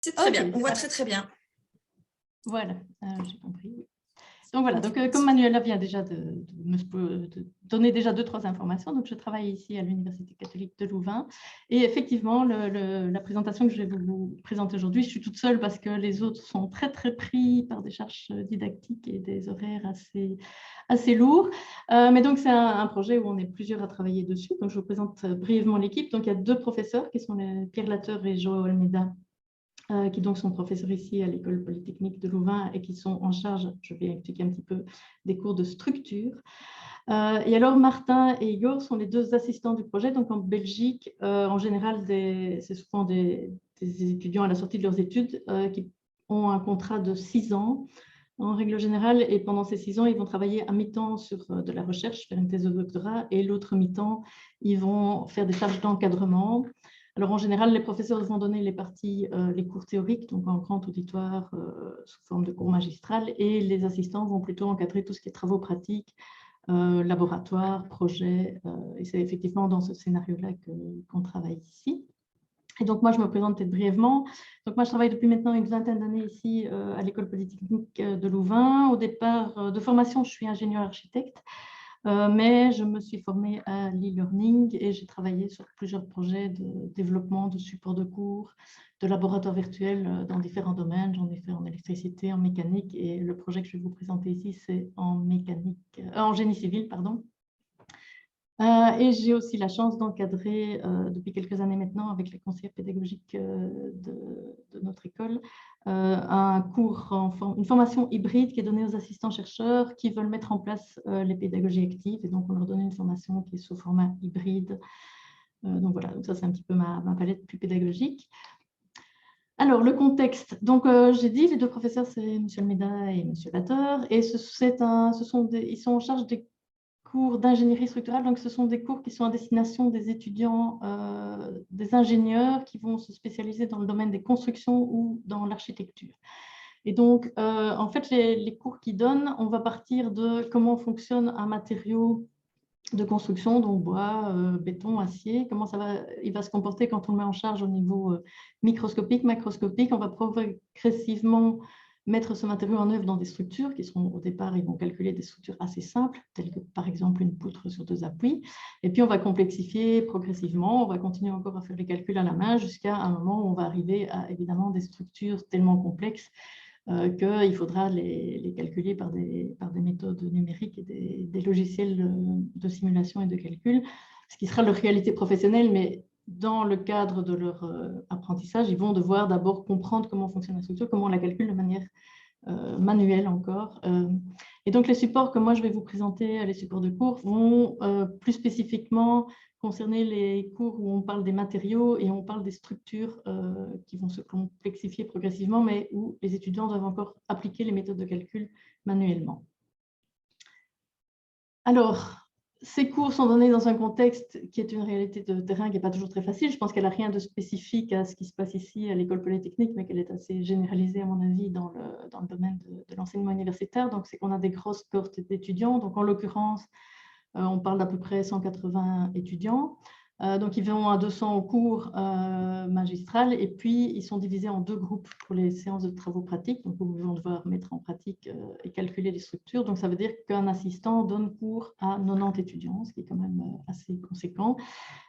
C'est très bien, Ok, on voit très très bien. Voilà, j'ai compris. Oui. Donc voilà, donc, comme Manuela vient déjà de donner déjà 2-3 informations, donc je travaille ici à l'Université catholique de Louvain. Et effectivement, la présentation que je vais vous présenter aujourd'hui, je suis toute seule parce que les autres sont très très pris par des charges didactiques et des horaires assez lourds. Mais donc c'est un projet où on est plusieurs à travailler dessus. Donc je vous présente brièvement l'équipe. Donc il y a 2 professeurs qui sont Pierre Lateur et Joao Almeida, qui donc sont professeurs ici à l'École polytechnique de Louvain et qui sont en charge, je vais expliquer un petit peu, des cours de structure. Et alors, Martin et Igor sont les 2 assistants du projet. Donc, en Belgique, en général, c'est souvent des étudiants à la sortie de leurs études qui ont un contrat de 6 ans, en règle générale. Et pendant ces 6 ans, ils vont travailler à mi-temps sur de la recherche, faire une thèse de doctorat. Et l'autre mi-temps, ils vont faire des tâches d'encadrement. Alors, en général, les professeurs vont donner les cours théoriques, donc en grand auditoire sous forme de cours magistral, et les assistants vont plutôt encadrer tout ce qui est travaux pratiques, laboratoire, projet, et c'est effectivement dans ce scénario-là qu'on travaille ici. Et donc, moi, je me présente peut-être brièvement. Donc, moi, je travaille depuis maintenant une vingtaine d'années ici à l'École polytechnique de Louvain. Au départ, de formation, je suis ingénieure architecte, mais je me suis formée à l'e-learning et j'ai travaillé sur plusieurs projets de développement, de support de cours, de laboratoires virtuels dans différents domaines. J'en ai fait en électricité, en mécanique, et le projet que je vais vous présenter ici, c'est en génie civil, pardon. Et j'ai aussi la chance d'encadrer depuis quelques années maintenant avec les conseillers pédagogiques de notre école un cours, une formation hybride qui est donnée aux assistants-chercheurs qui veulent mettre en place les pédagogies actives. Et donc, on leur donne une formation qui est sous format hybride. Donc voilà, donc ça c'est un petit peu ma palette plus pédagogique. Alors, le contexte. Donc, j'ai dit, les 2 professeurs, c'est M. Almeida et M. Lateur. Et ils sont en charge des cours d'ingénierie structurale. Donc, ce sont des cours qui sont à destination des étudiants, des ingénieurs qui vont se spécialiser dans le domaine des constructions ou dans l'architecture. Et donc, en fait, les cours qu'ils donnent, on va partir de comment fonctionne un matériau de construction, donc bois, béton, acier, comment il va se comporter quand on le met en charge au niveau microscopique, macroscopique. On va progressivement mettre ce matériau en œuvre dans des structures qui seront, au départ, ils vont calculer des structures assez simples, telles que par exemple une poutre sur 2 appuis. Et puis on va complexifier progressivement, on va continuer encore à faire les calculs à la main jusqu'à un moment où on va arriver à évidemment des structures tellement complexes qu'il faudra les calculer par des méthodes numériques et des logiciels de simulation et de calcul, ce qui sera leur réalité professionnelle, mais dans le cadre de leur apprentissage, ils vont devoir d'abord comprendre comment fonctionne la structure, comment on la calcule de manière manuelle encore. Et donc, les supports que moi, je vais vous présenter, les supports de cours, vont plus spécifiquement concerner les cours où on parle des matériaux et on parle des structures qui vont se complexifier progressivement, mais où les étudiants doivent encore appliquer les méthodes de calcul manuellement. Alors, ces cours sont donnés dans un contexte qui est une réalité de terrain qui n'est pas toujours très facile. Je pense qu'elle n'a rien de spécifique à ce qui se passe ici à l'École polytechnique, mais qu'elle est assez généralisée, à mon avis, dans le domaine de l'enseignement universitaire. Donc, c'est qu'on a des grosses cohortes d'étudiants. Donc, en l'occurrence, on parle d'à peu près 180 étudiants. Donc, ils vont à 200 au cours magistral et puis ils sont divisés en 2 groupes pour les séances de travaux pratiques. Donc, où ils vont devoir mettre en pratique et calculer les structures. Donc, ça veut dire qu'un assistant donne cours à 90 étudiants, ce qui est quand même assez conséquent.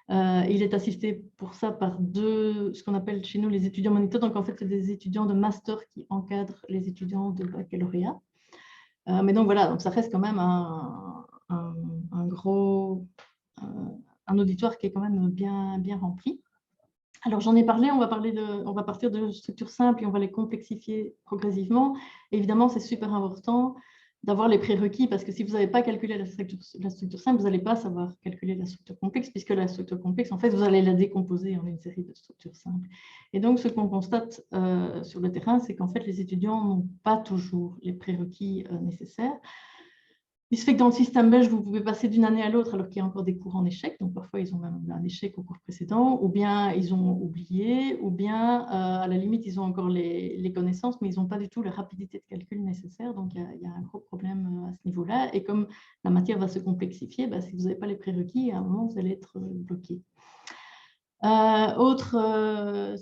Il est assisté pour ça par ce qu'on appelle chez nous les étudiants moniteurs. Donc, en fait, c'est des étudiants de master qui encadrent les étudiants de baccalauréat. Mais donc, voilà, donc ça reste quand même un auditoire qui est quand même bien rempli. Alors, j'en ai parlé, on va partir de structures simples et on va les complexifier progressivement. Évidemment, c'est super important d'avoir les prérequis parce que si vous n'avez pas calculé la structure simple, vous n'allez pas savoir calculer la structure complexe puisque la structure complexe, en fait, vous allez la décomposer en une série de structures simples. Et donc, ce qu'on constate sur le terrain, c'est qu'en fait, les étudiants n'ont pas toujours les prérequis nécessaires. Il se fait que dans le système belge, vous pouvez passer d'une année à l'autre alors qu'il y a encore des cours en échec. Donc, parfois, ils ont même un échec au cours précédent, ou bien ils ont oublié, ou bien, à la limite, ils ont encore les connaissances, mais ils n'ont pas du tout la rapidité de calcul nécessaire. Donc, il y a un gros problème à ce niveau-là. Et comme la matière va se complexifier, si vous n'avez pas les prérequis, à un moment, vous allez être bloqué. Autre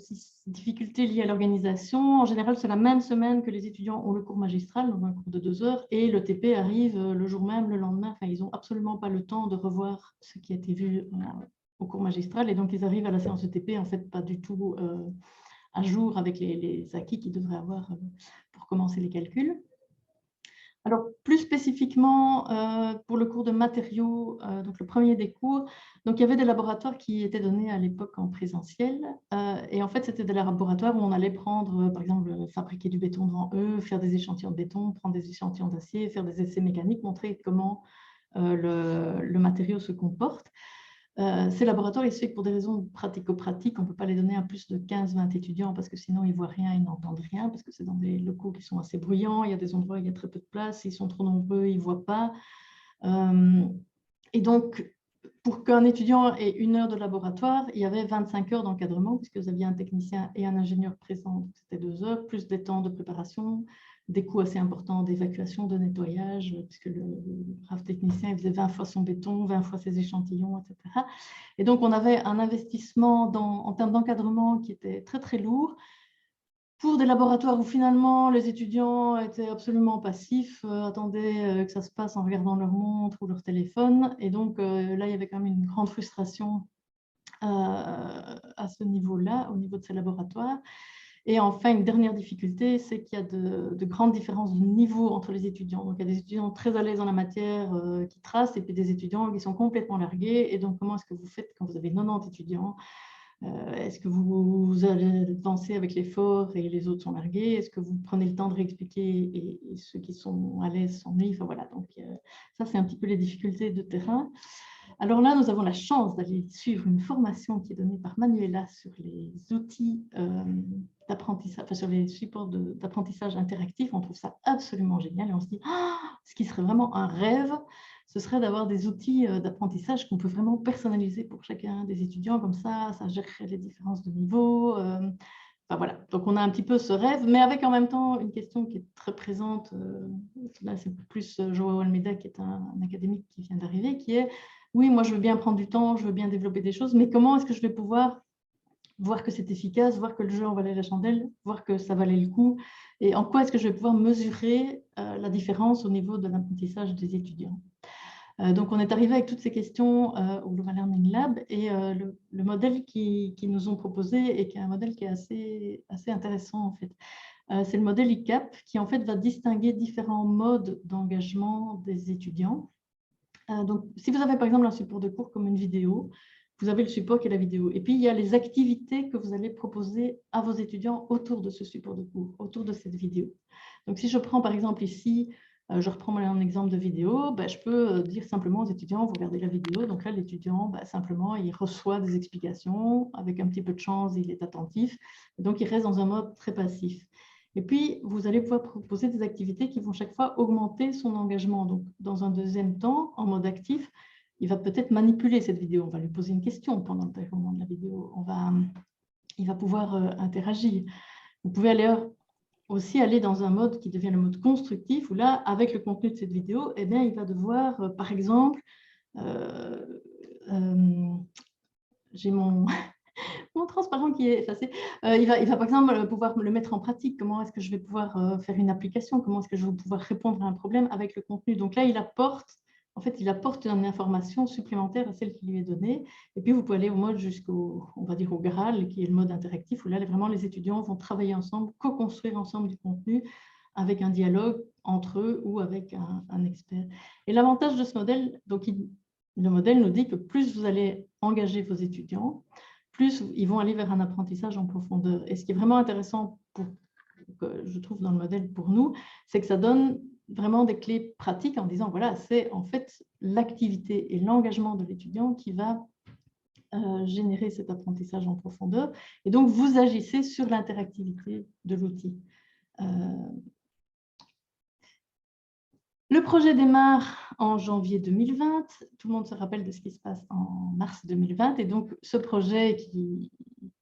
difficulté liée à l'organisation, en général, c'est la même semaine que les étudiants ont le cours magistral, donc un cours de 2 heures, et le TP arrive le jour même, le lendemain. Enfin, ils n'ont absolument pas le temps de revoir ce qui a été vu au cours magistral, et donc ils arrivent à la séance de TP, en fait, pas du tout à jour avec les acquis qu'ils devraient avoir pour commencer les calculs. Alors, plus spécifiquement, pour le cours de matériaux, donc le premier des cours, donc il y avait des laboratoires qui étaient donnés à l'époque en présentiel. Et en fait, c'était des laboratoires où on allait prendre, par exemple, fabriquer du béton devant eux, faire des échantillons de béton, prendre des échantillons d'acier, faire des essais mécaniques, montrer comment le matériau se comporte. Ces laboratoires, ils se font pour des raisons pratico-pratiques. On ne peut pas les donner à plus de 15-20 étudiants parce que sinon, ils ne voient rien, ils n'entendent rien, parce que c'est dans des locaux qui sont assez bruyants. Il y a des endroits où il y a très peu de place. S'ils sont trop nombreux, ils ne voient pas. Et donc, pour qu'un étudiant ait 1 heure de laboratoire, il y avait 25 heures d'encadrement, puisque vous aviez un technicien et un ingénieur présents. C'était 2 heures, plus des temps de préparation, des coûts assez importants d'évacuation, de nettoyage, puisque le brave technicien il faisait 20 fois son béton, 20 fois ses échantillons, etc. Et donc, on avait un investissement en termes d'encadrement qui était très, très lourd pour des laboratoires où finalement les étudiants étaient absolument passifs, attendaient que ça se passe en regardant leur montre ou leur téléphone. Et donc, là, il y avait quand même une grande frustration à ce niveau-là, au niveau de ces laboratoires. Et enfin, une dernière difficulté, c'est qu'il y a de grandes différences de niveau entre les étudiants. Donc, il y a des étudiants très à l'aise en la matière qui tracent et puis des étudiants qui sont complètement largués. Et donc, comment est-ce que vous faites quand vous avez 90 étudiants? Est-ce que vous allez avancer avec l'effort et les autres sont largués? Est-ce que vous prenez le temps de réexpliquer et ceux qui sont à l'aise s'ennuient? Enfin, voilà, donc ça, c'est un petit peu les difficultés de terrain. Alors là, nous avons la chance d'aller suivre une formation qui est donnée par Manuela sur les outils d'apprentissage, enfin, sur les supports d'apprentissage interactif. On trouve ça absolument génial et on se dit, ce qui serait vraiment un rêve, ce serait d'avoir des outils d'apprentissage qu'on peut vraiment personnaliser pour chacun des étudiants. Comme ça gérerait les différences de niveau. Enfin, voilà, donc on a un petit peu ce rêve, mais avec en même temps une question qui est très présente. Là, c'est plus Joao Almeida, qui est un académique qui vient d'arriver, qui est, oui, moi je veux bien prendre du temps, je veux bien développer des choses, mais comment est-ce que je vais pouvoir voir que c'est efficace, voir que le jeu en valait la chandelle, voir que ça valait le coup, et en quoi est-ce que je vais pouvoir mesurer la différence au niveau de l'apprentissage des étudiants. Donc, on est arrivé avec toutes ces questions au Global Learning Lab et le modèle qu'ils nous ont proposé et qui est un modèle qui est assez intéressant en fait. C'est le modèle ICAP qui en fait va distinguer différents modes d'engagement des étudiants. Donc, si vous avez par exemple un support de cours comme une vidéo, vous avez le support qui est la vidéo. Et puis, il y a les activités que vous allez proposer à vos étudiants autour de ce support de cours, autour de cette vidéo. Donc, si je prends par exemple ici, je reprends un exemple de vidéo, je peux dire simplement aux étudiants, vous regardez la vidéo. Donc là, l'étudiant, simplement, il reçoit des explications. Avec un petit peu de chance, il est attentif. Donc, il reste dans un mode très passif. Et puis, vous allez pouvoir proposer des activités qui vont chaque fois augmenter son engagement. Donc, dans un deuxième temps, en mode actif, il va peut-être manipuler cette vidéo. On va lui poser une question pendant le déroulement de la vidéo. Il va pouvoir interagir. Vous pouvez aussi aller dans un mode qui devient le mode constructif, où là, avec le contenu de cette vidéo, eh bien, il va devoir, par exemple, j'ai mon transparent qui est effacé. Il va par exemple pouvoir le mettre en pratique. Comment est-ce que je vais pouvoir faire une application? Comment est-ce que je vais pouvoir répondre à un problème avec le contenu? Donc là, il apporte une information supplémentaire à celle qui lui est donnée. Et puis, vous pouvez aller au mode on va dire au Graal, qui est le mode interactif, où là, vraiment, les étudiants vont travailler ensemble, co-construire ensemble du contenu avec un dialogue entre eux ou avec un expert. Et l'avantage de ce modèle, donc le modèle nous dit que plus vous allez engager vos étudiants, plus ils vont aller vers un apprentissage en profondeur. Et ce qui est vraiment intéressant, je trouve, dans le modèle pour nous, c'est que ça donne vraiment des clés pratiques en disant, voilà, c'est en fait l'activité et l'engagement de l'étudiant qui va générer cet apprentissage en profondeur. Et donc, vous agissez sur l'interactivité de l'outil. Le projet démarre en janvier 2020. Tout le monde se rappelle de ce qui se passe en mars 2020. Et donc, ce projet qui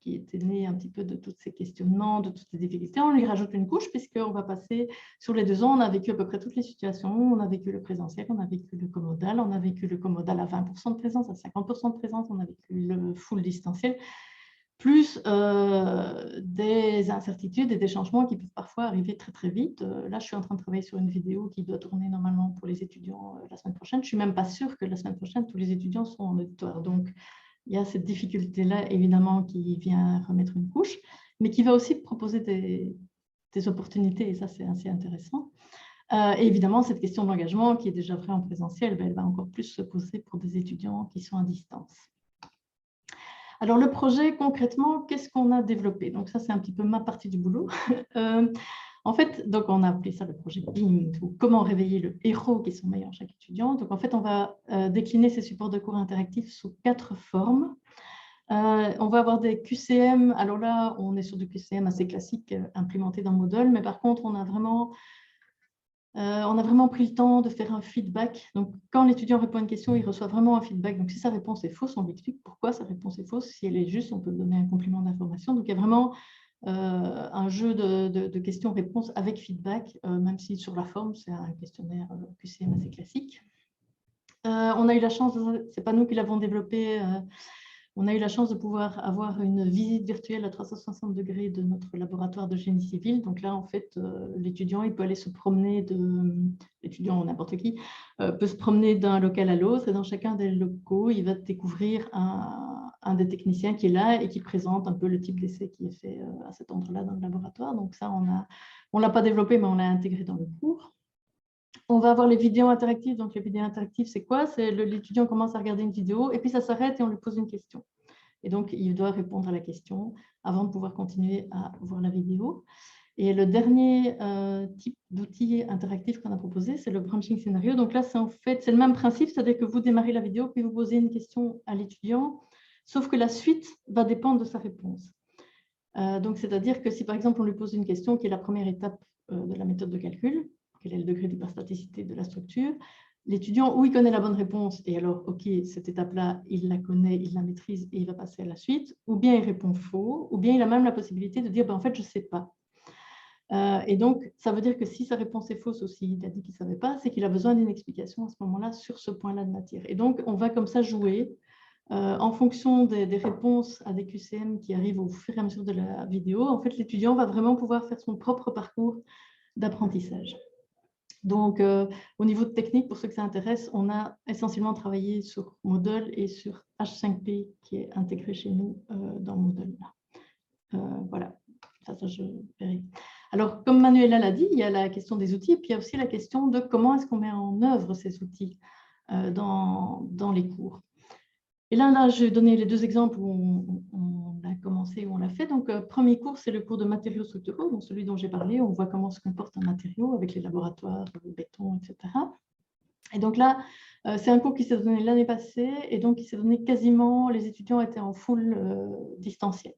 était né un petit peu de tous ces questionnements, de toutes ces difficultés, on lui rajoute une couche puisqu'on va passer sur les 2 ans. On a vécu à peu près toutes les situations. On a vécu le présentiel, on a vécu le commodal, on a vécu le commodal à 20% de présence, à 50% de présence, on a vécu le full distanciel. plus des incertitudes et des changements qui peuvent parfois arriver très très vite. Là, je suis en train de travailler sur une vidéo qui doit tourner normalement pour les étudiants la semaine prochaine. Je ne suis même pas sûre que la semaine prochaine, tous les étudiants sont en auditoire. Donc, il y a cette difficulté-là, évidemment, qui vient remettre une couche, mais qui va aussi proposer des opportunités, et ça, c'est assez intéressant. Et évidemment, cette question de l'engagement, qui est déjà vraie en présentiel, elle va encore plus se poser pour des étudiants qui sont à distance. Alors, le projet, concrètement, qu'est-ce qu'on a développé? Donc, ça, c'est un petit peu ma partie du boulot. En fait, donc, on a appelé ça le projet BIM, ou comment réveiller le héros qui sommeille en chaque étudiant. Donc, en fait, on va décliner ces supports de cours interactifs sous 4 formes. On va avoir des QCM. Alors là, on est sur du QCM assez classique implémenté dans Moodle, mais par contre, on a vraiment pris le temps de faire un feedback. Donc, quand l'étudiant répond à une question, il reçoit vraiment un feedback. Donc, si sa réponse est fausse, on lui explique pourquoi sa réponse est fausse. Si elle est juste, on peut donner un complément d'information. Donc, il y a vraiment un jeu de questions-réponses avec feedback, même si sur la forme, c'est un questionnaire QCM assez classique. On a eu la chance, ce n'est pas nous qui l'avons développé, on a eu la chance de pouvoir avoir une visite virtuelle à 360 degrés de notre laboratoire de génie civil. Donc là, en fait, l'étudiant, il peut aller se promener l'étudiant, n'importe qui, peut se promener d'un local à l'autre. Et dans chacun des locaux, il va découvrir un des techniciens qui est là et qui présente un peu le type d'essai qui est fait à cet endroit-là dans le laboratoire. Donc ça, on ne l'a pas développé, mais on l'a intégré dans le cours. On va avoir les vidéos interactives. Donc, les vidéos interactives, c'est quoi? C'est l'étudiant commence à regarder une vidéo et puis ça s'arrête et on lui pose une question. Et donc, il doit répondre à la question avant de pouvoir continuer à voir la vidéo. Et le dernier type d'outil interactif qu'on a proposé, c'est le branching scénario. Donc là, c'est le même principe, c'est-à-dire que vous démarrez la vidéo, puis vous posez une question à l'étudiant, sauf que la suite va dépendre de sa réponse. Donc, c'est-à-dire que si, par exemple, on lui pose une question qui est la première étape de la méthode de calcul, quel est le degré d'hyperstaticité de la structure, l'étudiant, ou il connaît la bonne réponse, et alors, OK, cette étape-là, il la connaît, il la maîtrise, et il va passer à la suite, ou bien il répond faux, ou bien il a même la possibilité de dire, en fait, je ne sais pas. Et donc, ça veut dire que si sa réponse est fausse aussi, il a dit qu'il ne savait pas, c'est qu'il a besoin d'une explication à ce moment-là sur ce point-là de matière. Et donc, on va comme ça jouer en fonction des réponses à des QCM qui arrivent au fur et à mesure de la vidéo. En fait, l'étudiant va vraiment pouvoir faire son propre parcours d'apprentissage. Donc, au niveau de technique, pour ceux que ça intéresse, on a essentiellement travaillé sur Moodle et sur H5P qui est intégré chez nous dans Moodle. Voilà, ça je verrai. Alors, comme Manuela l'a dit, il y a la question des outils et puis il y a aussi la question de comment est-ce qu'on met en œuvre ces outils dans les cours. Et là, je vais donner les 2 exemples où on a commencé, où on l'a fait. Donc, premier cours, c'est le cours de matériaux structuraux, donc celui dont j'ai parlé. On voit comment se comporte un matériau avec les laboratoires, le béton, etc. Et donc là, c'est un cours qui s'est donné l'année passée et donc qui s'est donné quasiment, les étudiants étaient en full distanciel.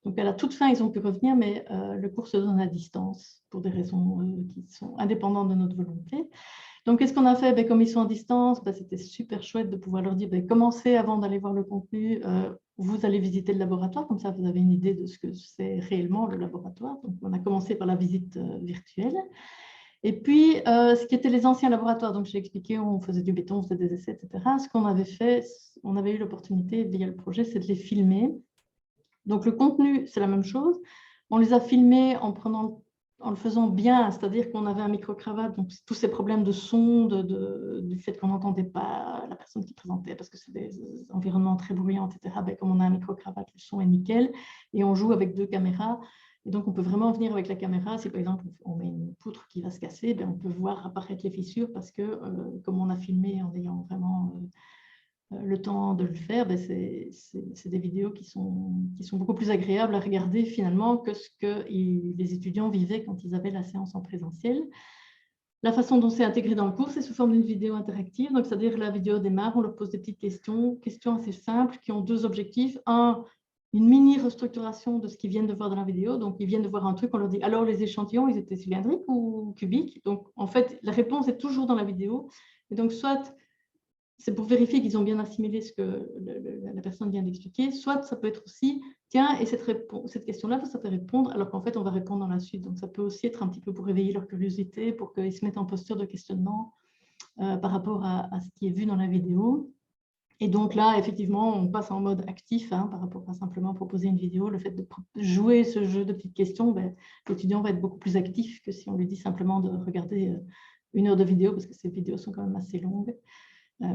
Donc, à la toute fin, ils ont pu revenir, mais le cours se donne à distance pour des raisons qui sont indépendantes de notre volonté. Donc, qu'est-ce qu'on a fait? Comme ils sont en distance, c'était super chouette de pouvoir leur dire commencez avant d'aller voir le contenu, vous allez visiter le laboratoire, comme ça vous avez une idée de ce que c'est réellement le laboratoire. Donc, on a commencé par la visite virtuelle. Et puis, ce qui étaient les anciens laboratoires, donc j'ai expliqué, on faisait du béton, on faisait des essais, etc. Ce qu'on avait fait, on avait eu l'opportunité via le projet, c'est de les filmer. Donc, le contenu, c'est la même chose. On les a filmés en le faisant bien, c'est-à-dire qu'on avait un micro-cravate, donc tous ces problèmes de son, du fait qu'on n'entendait pas la personne qui présentait, parce que c'est des environnements très bruyants, etc. Comme on a un micro-cravate, le son est nickel, et on joue avec 2 caméras. Et donc, on peut vraiment venir avec la caméra. Si, par exemple, on met une poutre qui va se casser, on peut voir apparaître les fissures, parce que, comme on a filmé en ayant vraiment le temps de le faire, c'est des vidéos qui sont beaucoup plus agréables à regarder finalement que ce que les étudiants vivaient quand ils avaient la séance en présentiel. La façon dont c'est intégré dans le cours, c'est sous forme d'une vidéo interactive. Donc, c'est-à-dire la vidéo démarre, on leur pose des petites questions assez simples qui ont 2 objectifs. Un, une mini restructuration de ce qu'ils viennent de voir dans la vidéo. Donc, ils viennent de voir un truc, on leur dit alors les échantillons, ils étaient cylindriques ou cubiques? Donc, en fait, la réponse est toujours dans la vidéo. Et donc, soit c'est pour vérifier qu'ils ont bien assimilé ce que la personne vient d'expliquer, soit ça peut être aussi, tiens, et cette question-là, ça peut répondre, alors qu'en fait, on va répondre dans la suite. Donc, ça peut aussi être un petit peu pour réveiller leur curiosité, pour qu'ils se mettent en posture de questionnement par rapport à ce qui est vu dans la vidéo. Et donc là, effectivement, on passe en mode actif par rapport à simplement proposer une vidéo. Le fait de jouer ce jeu de petites questions, l'étudiant va être beaucoup plus actif que si on lui dit simplement de regarder 1 heure de vidéo, parce que ces vidéos sont quand même assez longues,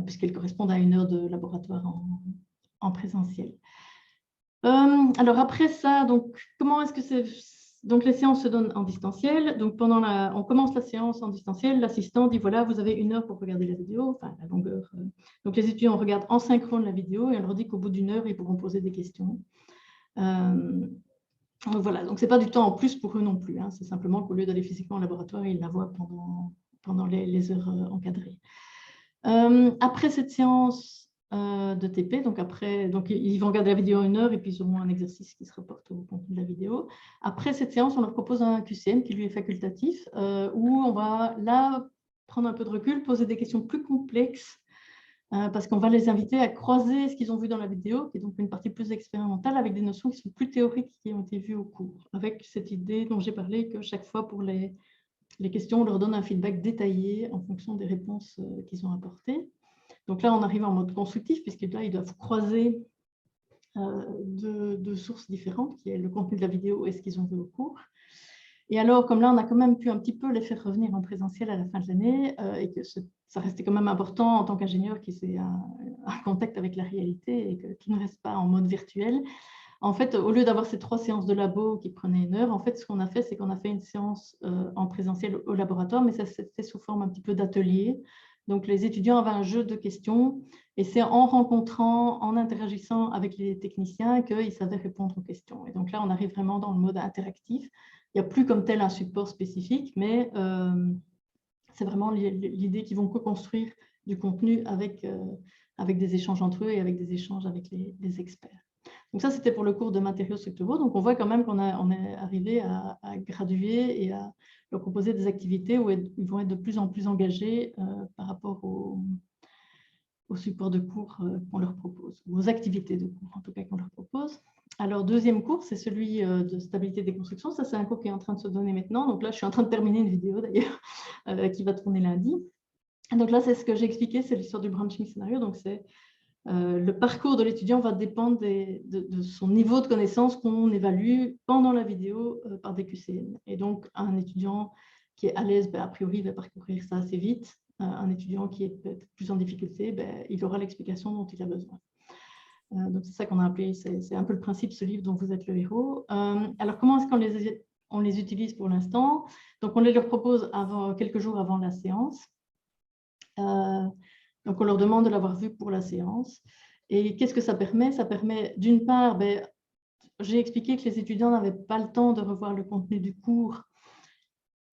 puisqu'elles correspondent à 1 heure de laboratoire en présentiel. Alors après ça, donc comment est-ce que c'est... Donc les séances se donnent en distanciel. Donc on commence la séance en distanciel. L'assistant dit voilà, vous avez 1 heure pour regarder la vidéo, enfin la longueur. Donc les étudiants regardent en synchrone la vidéo et on leur dit qu'au bout d'1 heure, ils pourront poser des questions. Donc voilà, donc c'est pas du temps en plus pour eux non plus. C'est simplement qu'au lieu d'aller physiquement au laboratoire, ils la voient pendant les heures encadrées. Après cette séance de TP, donc ils vont regarder la vidéo 1 heure et puis ils auront un exercice qui se reporte au contenu de la vidéo. Après cette séance, on leur propose un QCM qui lui est facultatif, où on va là prendre un peu de recul, poser des questions plus complexes, parce qu'on va les inviter à croiser ce qu'ils ont vu dans la vidéo, qui est donc une partie plus expérimentale, avec des notions qui sont plus théoriques qui ont été vues au cours, avec cette idée dont j'ai parlé que chaque fois pour les questions, on leur donne un feedback détaillé en fonction des réponses qu'ils ont apportées. Donc là, on arrive en mode constructif, puisque là, ils doivent croiser deux sources différentes, qui est le contenu de la vidéo et ce qu'ils ont vu au cours. Et alors, comme là, on a quand même pu un petit peu les faire revenir en présentiel à la fin de l'année, et que ça restait quand même important en tant qu'ingénieur qui est un contact avec la réalité et que tout ne reste pas en mode virtuel. En fait, au lieu d'avoir ces 3 séances de labo qui prenaient 1 heure, en fait, ce qu'on a fait, c'est qu'on a fait une séance en présentiel au laboratoire, mais ça s'est fait sous forme un petit peu d'atelier. Donc, les étudiants avaient un jeu de questions et c'est en rencontrant, en interagissant avec les techniciens qu'ils savaient répondre aux questions. Et donc là, on arrive vraiment dans le mode interactif. Il n'y a plus comme tel un support spécifique, mais c'est vraiment l'idée qu'ils vont co-construire du contenu avec des échanges entre eux et avec des échanges avec les experts. Donc ça, c'était pour le cours de matériaux structuraux. Donc on voit quand même qu'on est arrivé à graduer et à leur proposer des activités où ils vont être de plus en plus engagés par rapport aux supports de cours qu'on leur propose, ou aux activités de cours en tout cas qu'on leur propose. Alors, deuxième cours, c'est celui de stabilité des constructions. Ça, c'est un cours qui est en train de se donner maintenant. Donc là, je suis en train de terminer une vidéo d'ailleurs qui va tourner lundi. Donc là, c'est ce que j'ai expliqué, c'est l'histoire du branching scénario. Donc c'est le parcours de l'étudiant va dépendre de son niveau de connaissance qu'on évalue pendant la vidéo par des QCM. Et donc, un étudiant qui est à l'aise, a priori, va parcourir ça assez vite. Un étudiant qui est peut-être plus en difficulté, il aura l'explication dont il a besoin. Donc, c'est ça qu'on a appelé, c'est un peu le principe, ce livre dont vous êtes le héros. Alors, comment est-ce qu'on les utilise pour l'instant? Donc, on les leur propose quelques jours avant la séance. Donc, on leur demande de l'avoir vu pour la séance. Et qu'est-ce que ça permet? Ça permet, d'une part, j'ai expliqué que les étudiants n'avaient pas le temps de revoir le contenu du cours.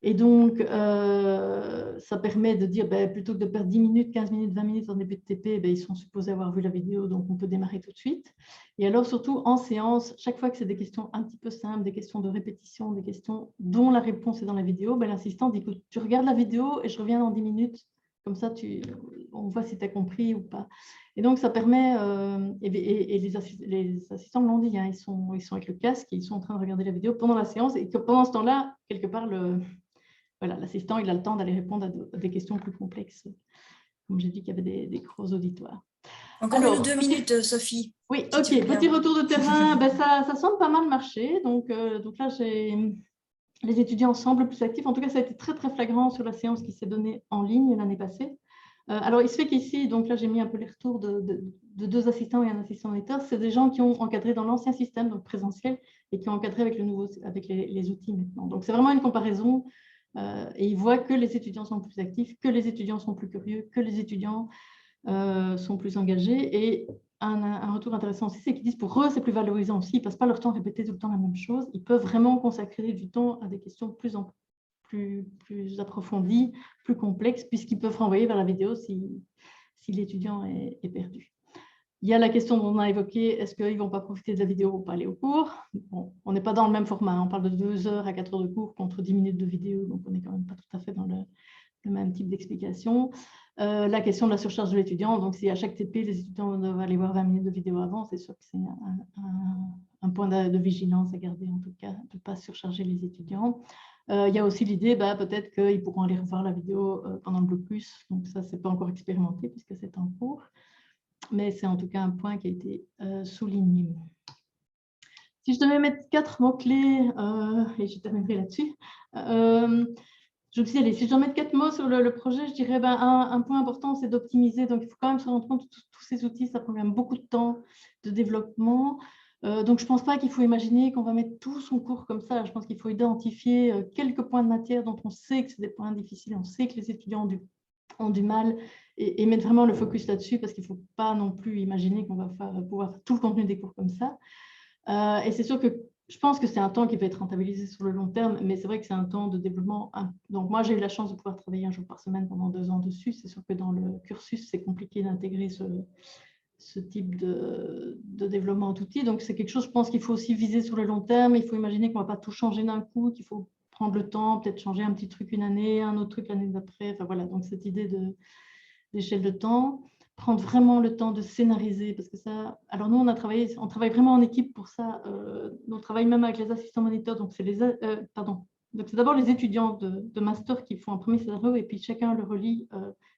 Et donc, ça permet de dire, plutôt que de perdre 10 minutes, 15 minutes, 20 minutes en début de TP, ils sont supposés avoir vu la vidéo, donc on peut démarrer tout de suite. Et alors, surtout en séance, chaque fois que c'est des questions un petit peu simples, des questions de répétition, des questions dont la réponse est dans la vidéo, l'assistant dit, écoute, tu regardes la vidéo et je reviens dans 10 minutes. Comme ça, on voit si tu as compris ou pas. Et donc, ça permet, et les assistants me l'ont dit, ils sont avec le casque et ils sont en train de regarder la vidéo pendant la séance et que pendant ce temps-là, quelque part, l'assistant, il a le temps d'aller répondre à des questions plus complexes. Comme j'ai dit qu'il y avait des gros auditoires. Encore 1 ou 2 minutes, Sophie. Oui, ok. Petit retour de terrain, ça semble pas mal marcher. Donc là, les étudiants semblent plus actifs. En tout cas, ça a été très, très flagrant sur la séance qui s'est donnée en ligne l'année passée. Alors, il se fait qu'ici, donc là, j'ai mis un peu les retours de 2 assistants et un assistant moniteur. C'est des gens qui ont encadré dans l'ancien système, donc présentiel, et qui ont encadré avec les outils maintenant. Donc, c'est vraiment une comparaison. Et ils voient que les étudiants sont plus actifs, que les étudiants sont plus curieux, que les étudiants sont plus engagés. Et un retour intéressant aussi, c'est qu'ils disent pour eux, c'est plus valorisant aussi. Ils ne passent pas leur temps à répéter tout le temps la même chose. Ils peuvent vraiment consacrer du temps à des questions plus approfondies, plus complexes, puisqu'ils peuvent renvoyer vers la vidéo si l'étudiant est perdu. Il y a la question dont on a évoqué, est-ce qu'ils ne vont pas profiter de la vidéo pour pas aller au cours? Bon, on n'est pas dans le même format, on parle de 2 heures à 4 heures de cours contre 10 minutes de vidéo, donc on n'est quand même pas tout à fait dans le même type d'explication. La question de la surcharge de l'étudiant, donc si à chaque TP, les étudiants doivent aller voir 20 minutes de vidéo avant, c'est sûr que c'est un point de vigilance à garder, en tout cas, de ne pas surcharger les étudiants. Il y a aussi l'idée, peut-être qu'ils pourront aller revoir la vidéo pendant le blocus, donc ça, ce n'est pas encore expérimenté puisque c'est en cours. mais c'est en tout cas un point qui a été souligné. Si je devais mettre 4 mots-clés, et je terminerai là-dessus, je me suis dit, allez, si je dois mettre 4 mots sur le projet, je dirais un point important, c'est d'optimiser. Donc, il faut quand même se rendre compte que tous ces outils, ça prend quand même beaucoup de temps de développement. Donc, je ne pense pas qu'il faut imaginer qu'on va mettre tout son cours comme ça. Je pense qu'il faut identifier quelques points de matière dont on sait que c'est des points difficiles, on sait que les étudiants ont du mal et mettre vraiment le focus là-dessus parce qu'il ne faut pas non plus imaginer qu'on va pouvoir faire tout le contenu des cours comme ça. Et c'est sûr que je pense que c'est un temps qui va être rentabilisé sur le long terme, mais c'est vrai que c'est un temps de développement. Donc, moi, j'ai eu la chance de pouvoir travailler un jour par semaine pendant 2 ans dessus. C'est sûr que dans le cursus, c'est compliqué d'intégrer ce type de développement d'outils. Donc, c'est quelque chose, je pense qu'il faut aussi viser sur le long terme. Il faut imaginer qu'on ne va pas tout changer d'un coup, qu'il faut prendre le temps, peut-être changer un petit truc une année, un autre truc l'année d'après. Enfin, voilà, donc cette idée d'échelle de temps. Prendre vraiment le temps de scénariser, parce que ça, alors nous, on travaille vraiment en équipe pour ça. On travaille même avec les assistants moniteurs, donc c'est donc c'est d'abord les étudiants de master qui font un premier scénario, et puis chacun le relit,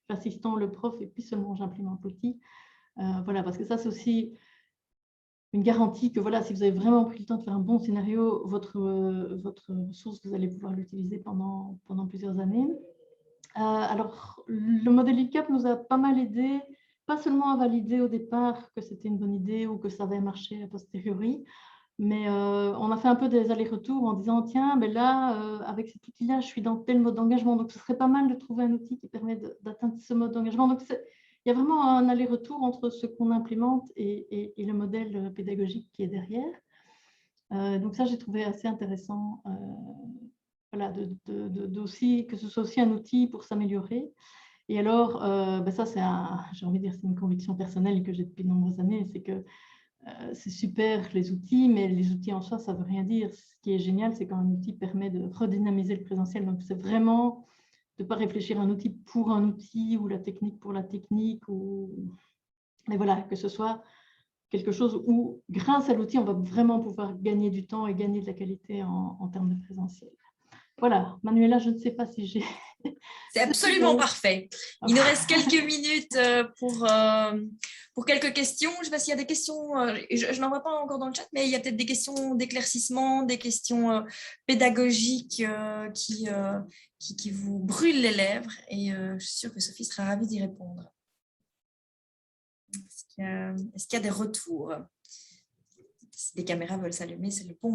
l'assistant, le prof, et puis seulement j'implémente l'outil. Voilà, parce que ça, c'est aussi une garantie que voilà, si vous avez vraiment pris le temps de faire un bon scénario, votre ressource, vous allez pouvoir l'utiliser pendant plusieurs années. Alors, le modèle ICAP nous a pas mal aidé, pas seulement à valider au départ que c'était une bonne idée ou que ça avait marché a posteriori, mais on a fait un peu des allers-retours en disant, tiens, mais là, avec cet outil-là, je suis dans tel mode d'engagement, donc ce serait pas mal de trouver un outil qui permet d'atteindre ce mode d'engagement. Donc, il y a vraiment un aller-retour entre ce qu'on implémente et le modèle pédagogique qui est derrière. Donc ça, j'ai trouvé assez intéressant. Voilà, aussi, que ce soit aussi un outil pour s'améliorer. Et alors, ça, j'ai envie de dire, c'est une conviction personnelle que j'ai depuis de nombreuses années, c'est que c'est super les outils, mais les outils en soi, ça ne veut rien dire. Ce qui est génial, c'est quand un outil permet de redynamiser le présentiel. Donc, c'est vraiment de ne pas réfléchir à un outil pour un outil ou la technique pour la technique. Mais voilà, que ce soit quelque chose où, grâce à l'outil, on va vraiment pouvoir gagner du temps et gagner de la qualité en termes de présentiel. Voilà, Manuela, je ne sais pas si j'ai... C'est absolument parfait. Il nous reste quelques minutes pour quelques questions. Je ne sais pas s'il y a des questions, je n'en vois pas encore dans le chat, mais il y a peut-être des questions d'éclaircissement, des questions pédagogiques qui vous brûlent les lèvres, et je suis sûre que Sophie sera ravie d'y répondre. Est-ce qu'il y a des retours? Si des caméras veulent s'allumer, c'est le bon